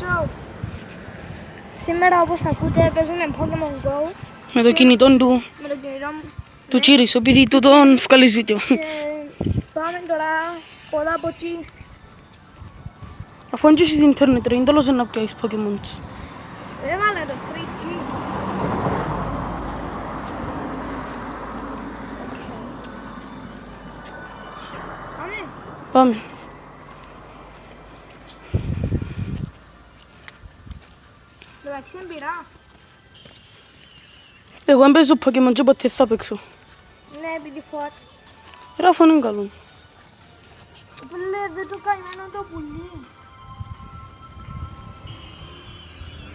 So, σήμερα όπως ακούτε παίζουμε Pokemon Go. Με το κινητό του, Με το κινητό μου. του Τσίρις, επειδή του τον βγάλεις βίντεο. Και πάμε τώρα κοντά από εκεί. Αφού αν έχεις ίντερνετ ρε, είναι τέλος να πιάσεις Pokemon. Έβαλε το 3G. Πάμε. Πάμε. Εντάξει είναι πειρά. Εγώ αν παίζω Pokemon και ποτέ θα παίξω. Ναι, επειδή φοβάται. Ρε αφού είναι καλό. Βλέ, δεν το καημένο το πουλί.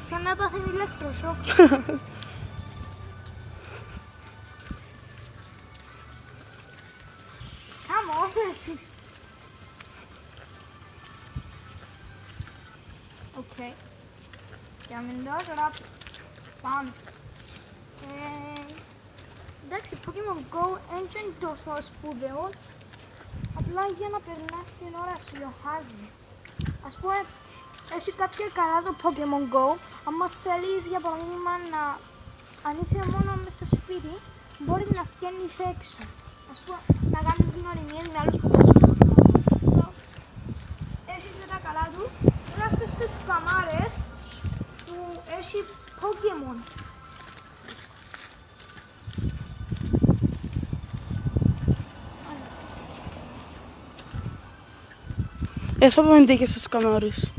Σαν να πάθει ηλεκτροσόκ. Come on, εσύ. Οκ. Για μην τώρα πάμε. Εντάξει, Pokemon Go δεν είναι τόσο σπουδαίο. Απλά για να περνάς την ώρα σου λιωχάζει. Ας πούμε, έχει κάποια καλά το Pokemon Go. Αν θέλεις για παράδειγμα αν είσαι μόνο μες στο σπίτι, μπορείς να βγαίνεις έξω. Ας πούμε, να κάνεις γνωριμίες με άλλους Pokemon. Έχει και τα καλά του. Είμαστε στις καμάρες που έχει Pokemon. Θα πάμε και στις Κανάρες.